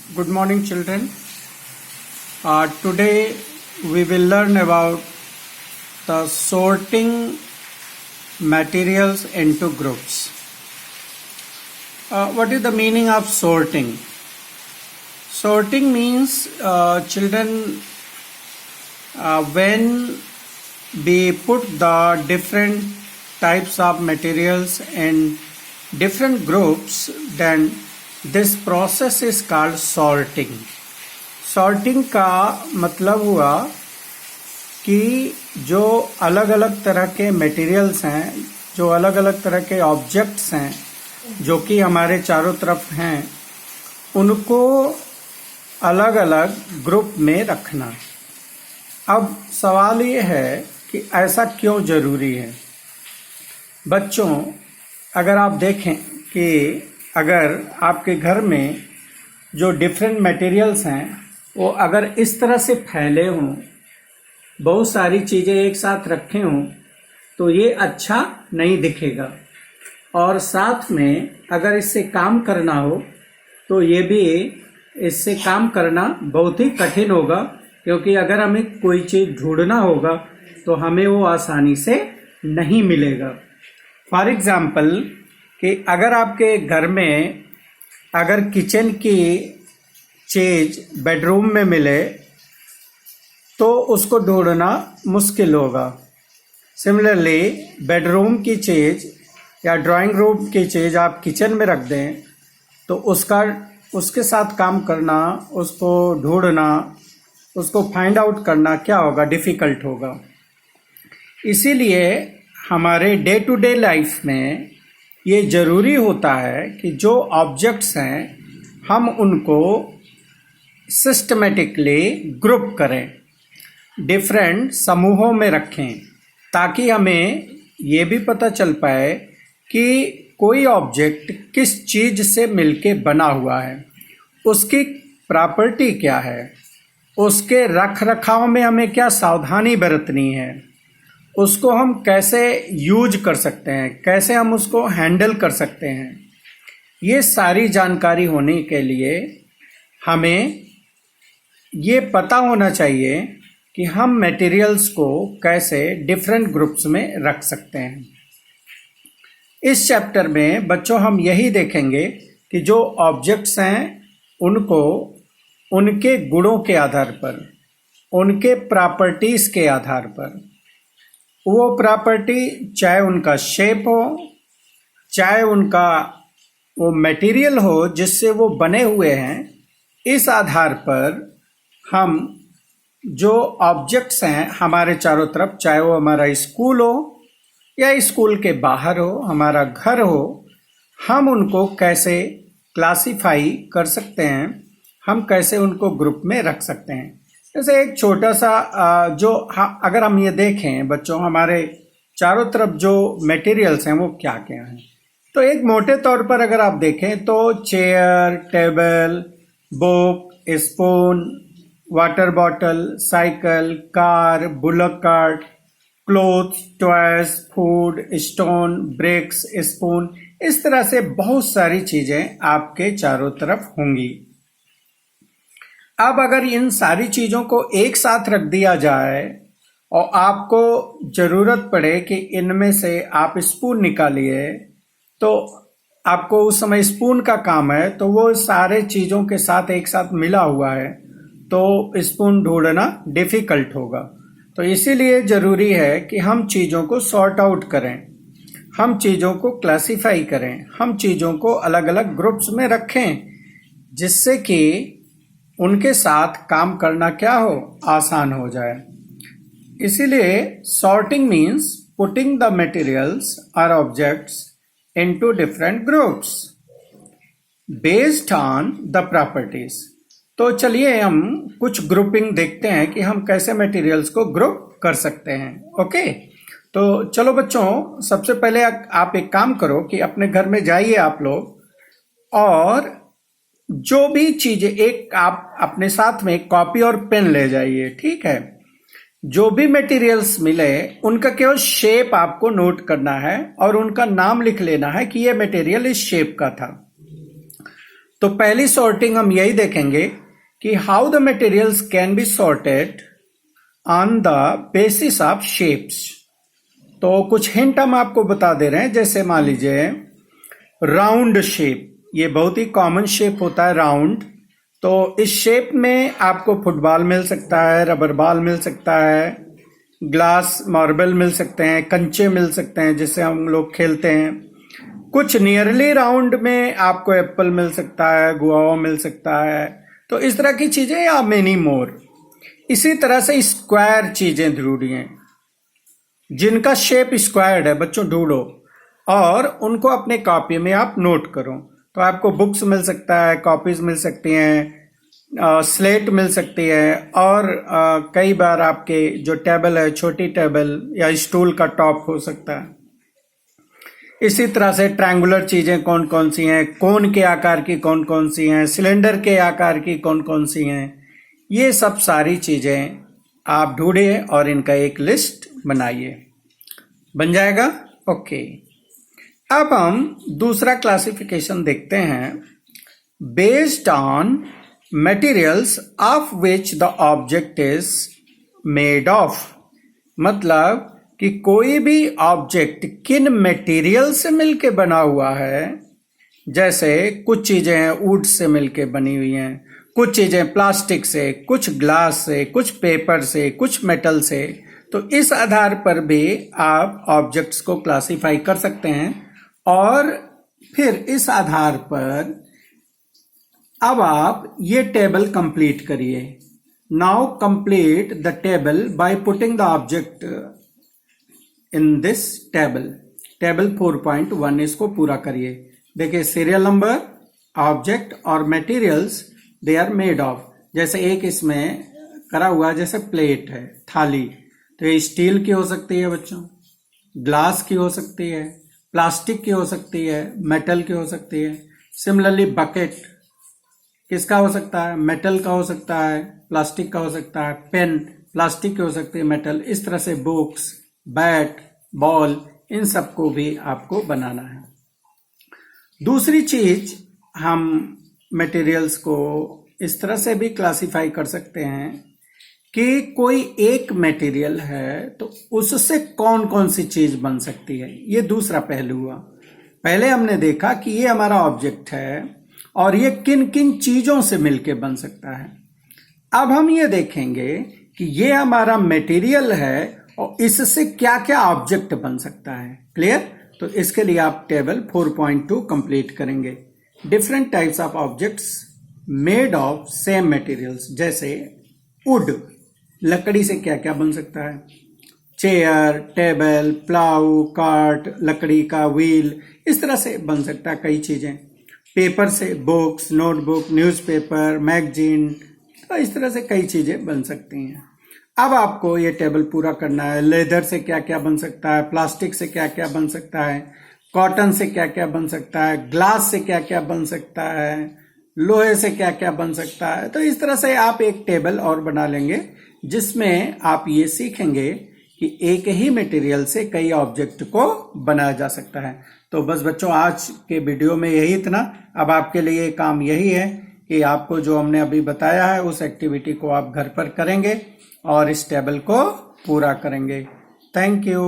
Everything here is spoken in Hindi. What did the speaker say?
Good morning, children. Today we will learn about the sorting materials into groups. What is the meaning of sorting? Sorting means, children, when we put the different types of materials in different groups, then this process is called sorting. Sorting का मतलब हुआ कि जो अलग अलग तरह के मटेरियल्स हैं, जो अलग अलग तरह के ऑब्जेक्ट्स हैं जो कि हमारे चारों तरफ हैं, उनको अलग अलग ग्रुप में रखना। अब सवाल ये है कि ऐसा क्यों ज़रूरी है। बच्चों, अगर आप देखें कि अगर आपके घर में जो डिफरेंट मटेरियल्स हैं वो अगर इस तरह से फैले हों, बहुत सारी चीज़ें एक साथ रखे हों, तो ये अच्छा नहीं दिखेगा। और साथ में अगर इससे काम करना हो तो ये भी इससे काम करना बहुत ही कठिन होगा, क्योंकि अगर हमें कोई चीज़ ढूंढना होगा तो हमें वो आसानी से नहीं मिलेगा। फॉर एग्ज़ाम्पल कि अगर आपके घर में अगर किचन की चीज़ बेडरूम में मिले तो उसको ढूंढना मुश्किल होगा। सिमिलरली बेडरूम की चीज़ या ड्राइंग रूम की चीज़ आप किचन में रख दें तो उसके साथ काम करना, उसको ढूंढना, उसको फाइंड आउट करना क्या होगा, डिफ़िकल्ट होगा। इसीलिए हमारे डे टू डे लाइफ में ये ज़रूरी होता है कि जो ऑब्जेक्ट्स हैं हम उनको सिस्टमेटिकली ग्रुप करें, डिफरेंट समूहों में रखें, ताकि हमें ये भी पता चल पाए कि कोई ऑब्जेक्ट किस चीज़ से मिलके बना हुआ है, उसकी प्रॉपर्टी क्या है, उसके रख रखाव में हमें क्या सावधानी बरतनी है, उसको हम कैसे यूज कर सकते हैं, कैसे हम उसको हैंडल कर सकते हैं। ये सारी जानकारी होने के लिए हमें ये पता होना चाहिए कि हम मटेरियल्स को कैसे डिफरेंट ग्रुप्स में रख सकते हैं। इस चैप्टर में बच्चों हम यही देखेंगे कि जो ऑब्जेक्ट्स हैं उनको उनके गुणों के आधार पर, उनके प्रॉपर्टीज़ के आधार पर, वो प्रॉपर्टी चाहे उनका शेप हो, चाहे उनका वो मटेरियल हो जिससे वो बने हुए हैं, इस आधार पर हम जो ऑब्जेक्ट्स हैं हमारे चारों तरफ, चाहे वो हमारा स्कूल हो या स्कूल के बाहर हो, हमारा घर हो, हम उनको कैसे क्लासिफाई कर सकते हैं, हम कैसे उनको ग्रुप में रख सकते हैं। जैसे एक छोटा सा अगर हम ये देखें बच्चों, हमारे चारों तरफ जो मटेरियल्स हैं वो क्या क्या हैं, तो एक मोटे तौर पर अगर आप देखें तो chair, table, book, spoon, water bottle, cycle, car, bullock cart, clothes, toys, food, stone, bricks, spoon, इस तरह से बहुत सारी चीज़ें आपके चारों तरफ होंगी। अब अगर इन सारी चीज़ों को एक साथ रख दिया जाए और आपको ज़रूरत पड़े कि इनमें से आप स्पून निकालिए, तो आपको उस समय स्पून का काम है, तो वो सारे चीज़ों के साथ एक साथ मिला हुआ है, तो स्पून ढूंढना डिफ़िकल्ट होगा। तो इसीलिए ज़रूरी है कि हम चीज़ों को सॉर्ट आउट करें, हम चीज़ों को क्लासिफाई करें, हम चीज़ों को अलग अलग ग्रुप्स में रखें, जिससे कि उनके साथ काम करना क्या हो, आसान हो जाए। इसीलिए sorting means putting the materials और objects into different groups based on the properties. तो चलिए हम कुछ ग्रुपिंग देखते हैं कि हम कैसे मटेरियल्स को ग्रुप कर सकते हैं। ओके, तो चलो बच्चों, सबसे पहले आप एक काम करो कि अपने घर में जाइए आप लोग, और जो भी चीजें, एक आप अपने साथ में कॉपी और पेन ले जाइए, ठीक है। जो भी मटेरियल्स मिले उनका केवल शेप आपको नोट करना है और उनका नाम लिख लेना है कि ये मटेरियल इस शेप का था। तो पहली सॉर्टिंग हम यही देखेंगे कि how the materials can be sorted on the basis of shapes. तो कुछ हिंट हम आपको बता दे रहे हैं, जैसे मान लीजिए राउंड शेप, ये बहुत ही कॉमन शेप होता है राउंड। तो इस शेप में आपको फुटबॉल मिल सकता है, रबर बॉल मिल सकता है, ग्लास मार्बल मिल सकते हैं, कंचे मिल सकते हैं जिससे हम लोग खेलते हैं। कुछ नियरली राउंड में आपको एप्पल मिल सकता है, गुआवा मिल सकता है। तो इस तरह की चीजें या मेनी मोर। इसी तरह से स्क्वायर चीजें ढूंढी हैं जिनका शेप स्क्वायर्ड है, बच्चों ढूंढो और उनको अपने कॉपी में आप नोट करो। तो आपको बुक्स मिल सकता है, कॉपीज मिल सकती हैं, स्लेट मिल सकती है, और कई बार आपके जो टेबल है, छोटी टेबल या स्टूल का टॉप हो सकता है। इसी तरह से ट्रायंगुलर चीजें कौन कौन सी हैं, कोन के आकार की कौन कौन सी हैं, सिलेंडर के आकार की कौन कौन सी हैं, ये सब सारी चीजें आप ढूंढिए और इनका एक लिस्ट बनाइए। बन जाएगा? ओके। अब हम दूसरा क्लासिफिकेशन देखते हैं। Based on materials of which the object is made of, मतलब कि कोई भी ऑब्जेक्ट किन मटेरियल से मिलके बना हुआ है। जैसे कुछ चीजें हैं वुड से मिलके बनी हुई हैं, कुछ चीजें प्लास्टिक से, कुछ ग्लास से, कुछ पेपर से, कुछ मेटल से। तो इस आधार पर भी आप ऑब्जेक्ट्स को क्लासिफाई कर सकते हैं। और फिर इस आधार पर अब आप ये टेबल कंप्लीट करिए। Now complete the table by putting the object in this table 4.1 इसको पूरा करिए। देखिए सीरियल नंबर, ऑब्जेक्ट और materials they are made of. जैसे एक इसमें करा हुआ, जैसे प्लेट है, थाली, तो ये स्टील की हो सकती है बच्चों, ग्लास की हो सकती है, प्लास्टिक की हो सकती है, मेटल की हो सकती है। सिमिलरली बकेट किसका हो सकता है? मेटल का हो सकता है, प्लास्टिक का हो सकता है। पेन प्लास्टिक की हो सकती है, मेटल। इस तरह से बुक्स, बैट, बॉल, इन सबको भी आपको बनाना है। दूसरी चीज, हम मटेरियल्स को इस तरह से भी क्लासिफाई कर सकते हैं कि कोई एक मटेरियल है तो उससे कौन कौन सी चीज बन सकती है। ये दूसरा पहलू हुआ। पहले हमने देखा कि ये हमारा ऑब्जेक्ट है और ये किन किन चीजों से मिलके बन सकता है। अब हम ये देखेंगे कि ये हमारा मटेरियल है और इससे क्या क्या ऑब्जेक्ट बन सकता है। क्लियर? तो इसके लिए आप टेबल 4.2 कंप्लीट करेंगे। Different types of objects made of same materials. जैसे वुड, लकड़ी से क्या क्या बन सकता है? चेयर, टेबल, प्लाऊ, कार्ट, लकड़ी का व्हील, इस तरह से बन सकता है कई चीजें। पेपर से बुक्स, नोटबुक, न्यूज़पेपर, मैगजीन, तो इस तरह से कई चीजें बन सकती हैं। अब आपको ये टेबल पूरा करना है। लेदर से क्या क्या बन सकता है, प्लास्टिक से क्या क्या बन सकता है, कॉटन से क्या क्या बन सकता है, ग्लास से क्या क्या बन सकता है, लोहे से क्या क्या बन सकता है। तो इस तरह से आप एक टेबल और बना लेंगे जिसमें आप ये सीखेंगे कि एक ही मटेरियल से कई ऑब्जेक्ट को बनाया जा सकता है। तो बस बच्चों, आज के वीडियो में यही इतना। अब आपके लिए काम यही है कि आपको जो हमने अभी बताया है उस एक्टिविटी को आप घर पर करेंगे और इस टेबल को पूरा करेंगे। Thank you.